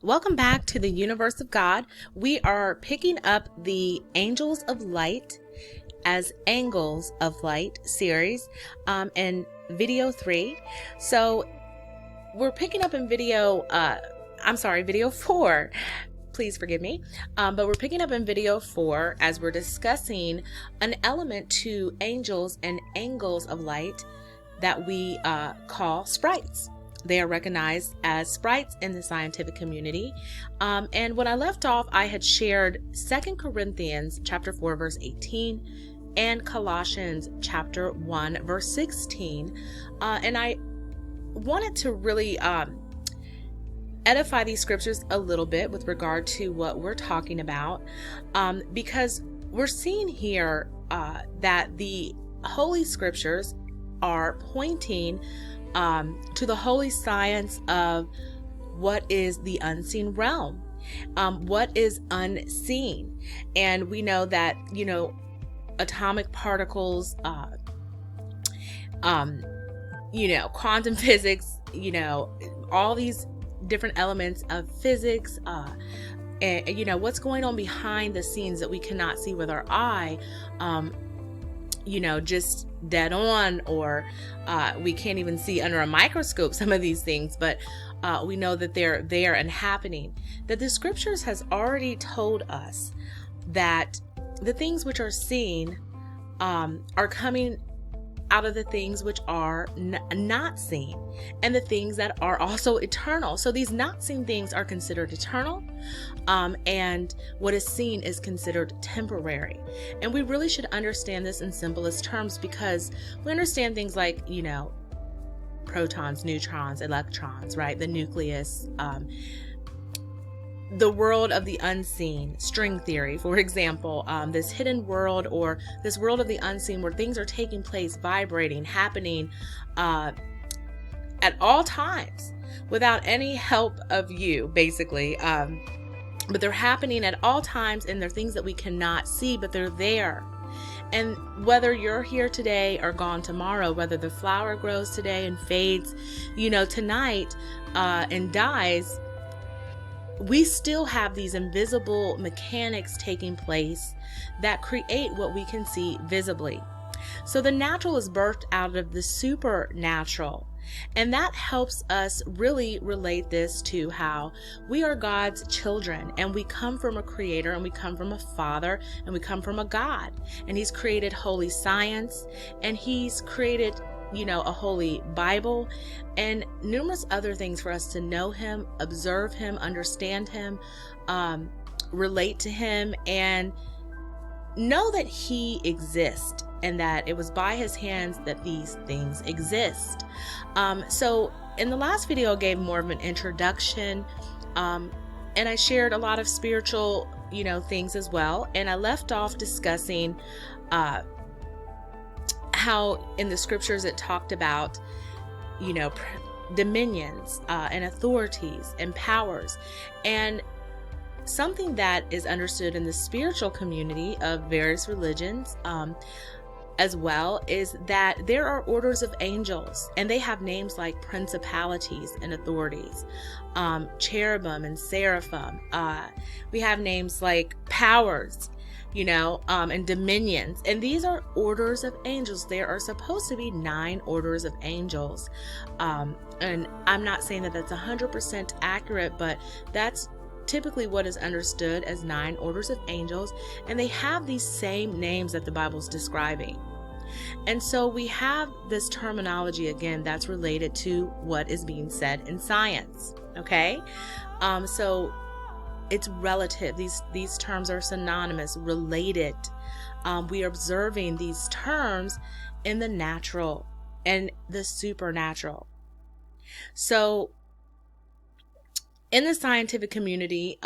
Welcome back to the Universe of God. We are picking up the Angels of Light as Angles of Light series in video 3. So we're picking up in video 4. Please forgive me. But we're picking up in video 4 as we're discussing an element to angels and angles of light that we call sprites. They are recognized as sprites in the scientific community. And when I left off, I had shared 2 Corinthians chapter 4, verse 18 and Colossians chapter 1, verse 16. And I wanted to really edify these scriptures a little bit with regard to what we're talking about, because we're seeing here that the Holy Scriptures are pointing to the holy science of what is the unseen realm, what is unseen. And we know that, atomic particles, quantum physics, all these different elements of physics, and what's going on behind the scenes that we cannot see with our eye, just dead on, or we can't even see under a microscope some of these things, but we know that they're there and happening. That the scriptures has already told us that the things which are seen are coming out of the things which are not seen, and the things that are also eternal. So these not seen things are considered eternal, and what is seen is considered temporary. And we really should understand this in simplest terms, because we understand things like, protons, neutrons, electrons, right? The nucleus, the world of the unseen, string theory, for example, this hidden world, or this world of the unseen where things are taking place, vibrating, happening at all times without any help of you, basically. But they're happening at all times, and they're things that we cannot see, but they're there. And whether you're here today or gone tomorrow, whether the flower grows today and fades, tonight and dies, we still have these invisible mechanics taking place that create what we can see visibly. So the natural is birthed out of the supernatural. And that helps us really relate this to how we are God's children, and we come from a creator, and we come from a father, and we come from a God. And he's created holy science, and he's created a holy Bible, and numerous other things for us to know him, observe him, understand him, relate to him, and know that he exists, and that it was by his hands that these things exist. So in the last video, I gave more of an introduction, and I shared a lot of spiritual, things as well. And I left off discussing how in the scriptures it talked about, dominions and authorities and powers. And something that is understood in the spiritual community of various religions as well is that there are orders of angels, and they have names like principalities and authorities, cherubim and seraphim. We have names like powers, and dominions. And these are orders of angels. There are supposed to be 9 orders of angels. And I'm not saying that that's 100% accurate, but that's typically what is understood as 9 orders of angels. And they have these same names that the Bible's describing. And so we have this terminology again that's related to what is being said in science. Okay? So it's relative. These terms are synonymous, related. We are observing these terms in the natural and the supernatural. So in the scientific community,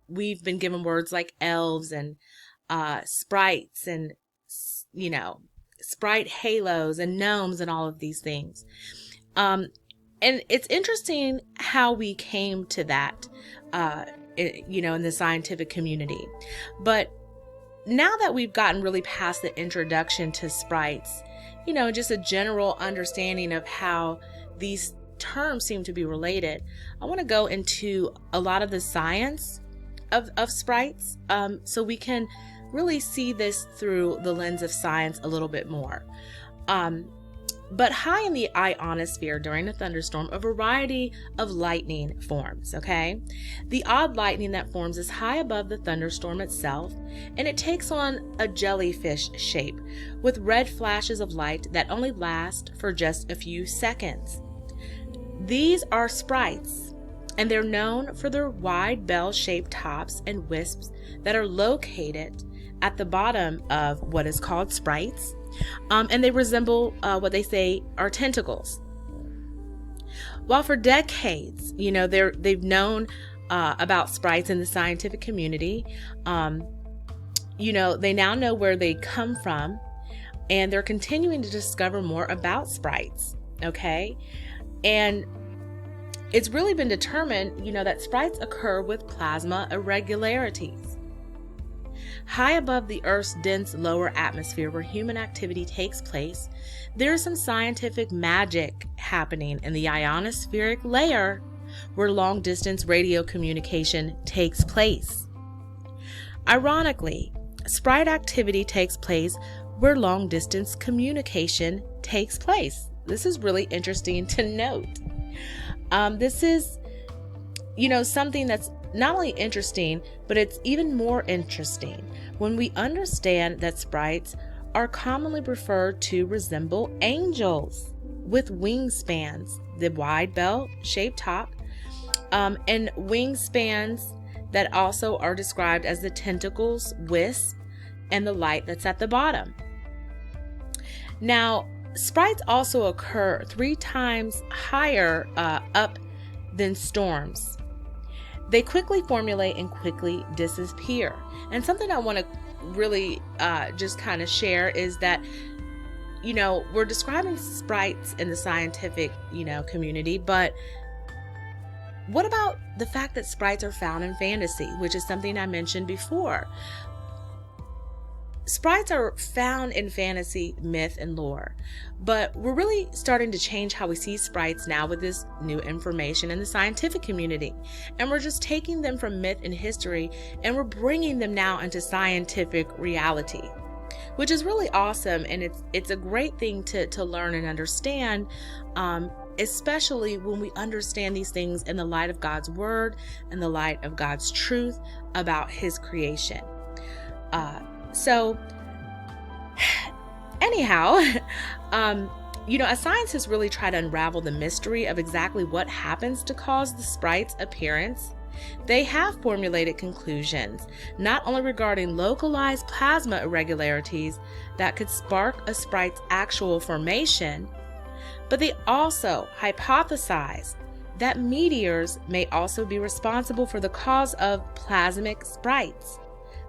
we've been given words like elves and sprites and, sprite halos and gnomes and all of these things. And it's interesting how we came to that, in the scientific community. But now that we've gotten really past the introduction to sprites, just a general understanding of how these terms seem to be related, I want to go into a lot of the science of sprites, so we can really see this through the lens of science a little bit more. But high in the ionosphere during a thunderstorm, a variety of lightning forms, okay? The odd lightning that forms is high above the thunderstorm itself, and it takes on a jellyfish shape with red flashes of light that only last for just a few seconds. These are sprites, and they're known for their wide bell-shaped tops and wisps that are located at the bottom of what is called sprites. And they resemble what they say are tentacles. While for decades, they've known about sprites in the scientific community, they now know where they come from, and they're continuing to discover more about sprites, okay? And it's really been determined, that sprites occur with plasma irregularities. High above the Earth's dense lower atmosphere where human activity takes place, there is some scientific magic happening in the ionospheric layer where long-distance radio communication takes place. Ironically, sprite activity takes place where long-distance communication takes place. This is really interesting to note. This is, something that's not only interesting, but it's even more interesting when we understand that sprites are commonly referred to resemble angels with wingspans, the wide bell-shaped top, and wingspans that also are described as the tentacles, wisp, and the light that's at the bottom. Now, sprites also occur 3 times higher up than storms. They quickly formulate and quickly disappear. And something I want to really just kind of share is that, we're describing sprites in the scientific, community, but what about the fact that sprites are found in fantasy, which is something I mentioned before? Sprites are found in fantasy, myth, and lore, but we're really starting to change how we see sprites now with this new information in the scientific community. And we're just taking them from myth and history, and we're bringing them now into scientific reality, which is really awesome. And it's a great thing to learn and understand, especially when we understand these things in the light of God's word and the light of God's truth about his creation. So anyhow, as scientists really try to unravel the mystery of exactly what happens to cause the sprite's appearance, they have formulated conclusions not only regarding localized plasma irregularities that could spark a sprite's actual formation, but they also hypothesize that meteors may also be responsible for the cause of plasmic sprites,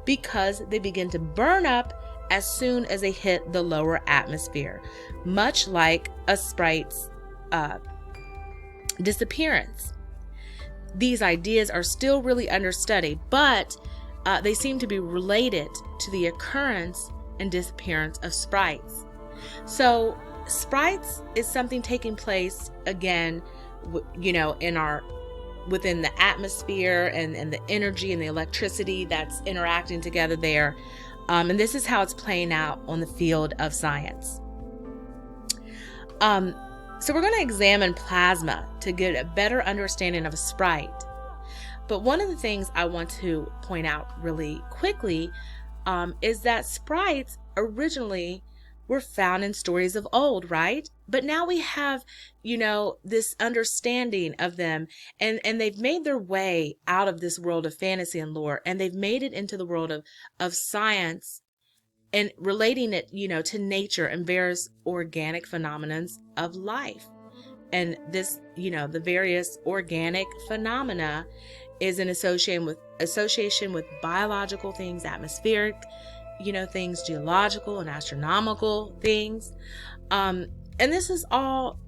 because they begin to burn up as soon as they hit the lower atmosphere, much like a sprite's disappearance. These ideas are still really under study, but they seem to be related to the occurrence and disappearance of sprites. So sprites is something taking place again, within the atmosphere and the energy and the electricity that's interacting together there. And this is how it's playing out on the field of science. So we're going to examine plasma to get a better understanding of a sprite. But one of the things I want to point out really quickly is that sprites originally were found in stories of old, right? But now we have, this understanding of them, and they've made their way out of this world of fantasy and lore, and they've made it into the world of science and relating it, to nature and various organic phenomena of life. And this, the various organic phenomena is in association with biological things, atmospheric, things, geological and astronomical things. And this is all,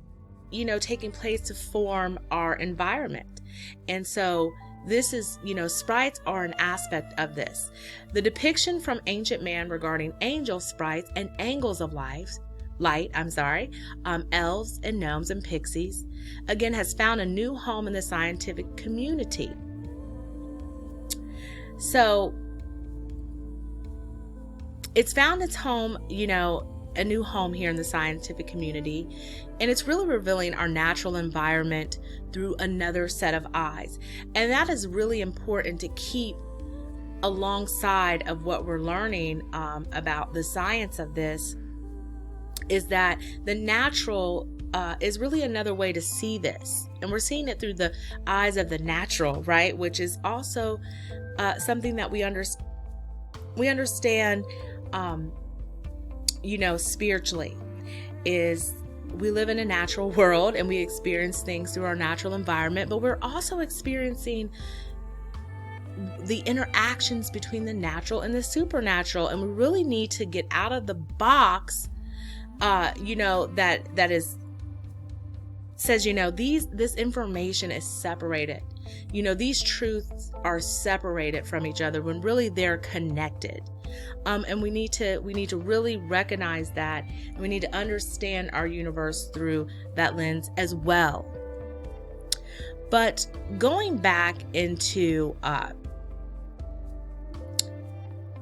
taking place to form our environment. And so this is, sprites are an aspect of this. The depiction from ancient man regarding angel sprites and angles of life light, elves and gnomes and pixies, again, has found a new home in the scientific community. So it's found its home, a new home here in the scientific community, and it's really revealing our natural environment through another set of eyes. And that is really important to keep alongside of what we're learning about the science of this, is that the natural is really another way to see this. And we're seeing it through the eyes of the natural, right? Which is also something that we understand, spiritually, is we live in a natural world and we experience things through our natural environment, but we're also experiencing the interactions between the natural and the supernatural. And we really need to get out of the box, says, this information is separated. These truths are separated from each other when really they're connected. And we need to really recognize that. And we need to understand our universe through that lens as well. But going back into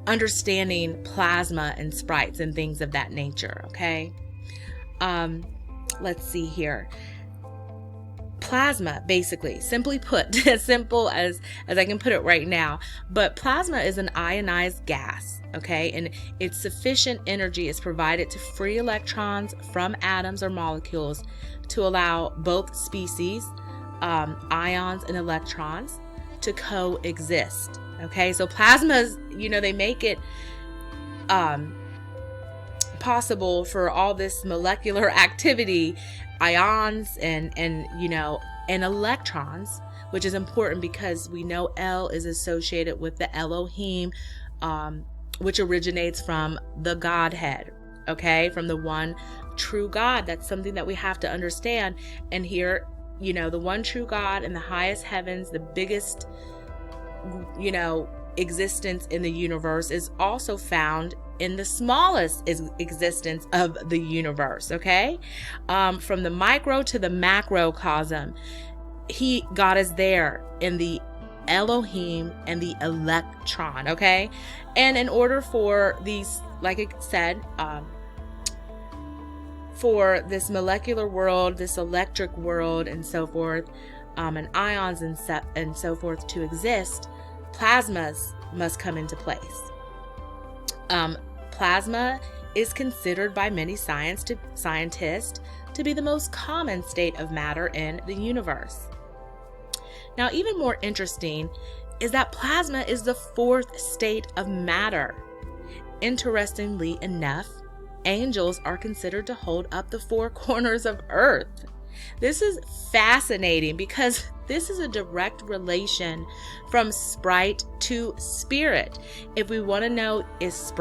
understanding plasma and sprites and things of that nature, okay? Let's see here. Plasma, basically, simply put, as simple as I can put it right now, but plasma is an ionized gas, okay? And its sufficient energy is provided to free electrons from atoms or molecules to allow both species, ions and electrons, to coexist, okay? So plasmas, they make it possible for all this molecular activity, ions and electrons, which is important because we know El is associated with the Elohim, which originates from the Godhead, okay, from the one true God. That's something that we have to understand. And here, the one true God in the highest heavens, the biggest, existence in the universe, is also found in the smallest existence of the universe, okay? From the micro to the macrocosm, God is there in the Elohim and the electron, okay? And in order for these, like I said, for this molecular world, this electric world, and so forth, and ions and so forth to exist, plasmas must come into place. Plasma is considered by many scientists to be the most common state of matter in the universe. Now, even more interesting is that plasma is the fourth state of matter. Interestingly enough, angels are considered to hold up the four corners of earth. This is fascinating because this is a direct relation from sprite to spirit. If we want to know, is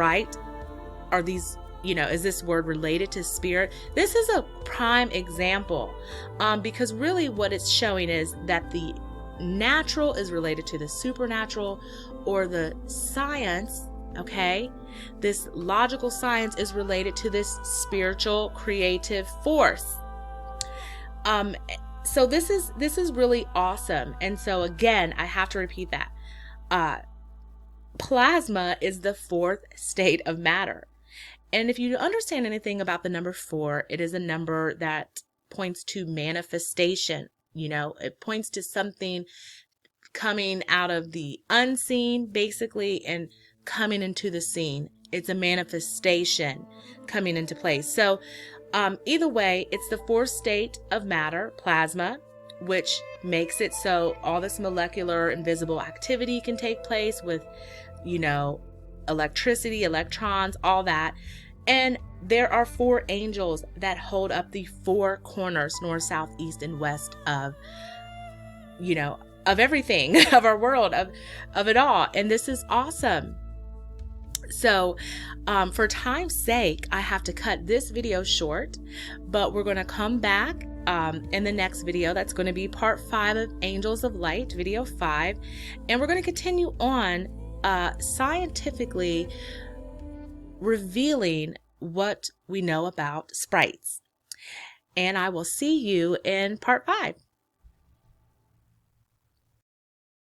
this word related to spirit? This is a prime example, because really what it's showing is that the natural is related to the supernatural, or the science, okay? This logical science is related to this spiritual creative force. So this is really awesome. And so again, I have to repeat that. Plasma is the fourth state of matter. And if you understand anything about the number 4, it is a number that points to manifestation. It points to something coming out of the unseen, basically, and coming into the scene. It's a manifestation coming into place. So either way, it's the fourth state of matter, plasma, which makes it so all this molecular invisible activity can take place with, electricity, electrons, all that. And there are 4 angels that hold up the 4 corners, north, south, east, and west of, of everything, of our world, of it all. And this is awesome. So for time's sake, I have to cut this video short, but we're going to come back in the next video. That's going to be part 5 of Angels of Light, video 5. And we're going to continue on scientifically revealing what we know about sprites. And I will see you in part 5.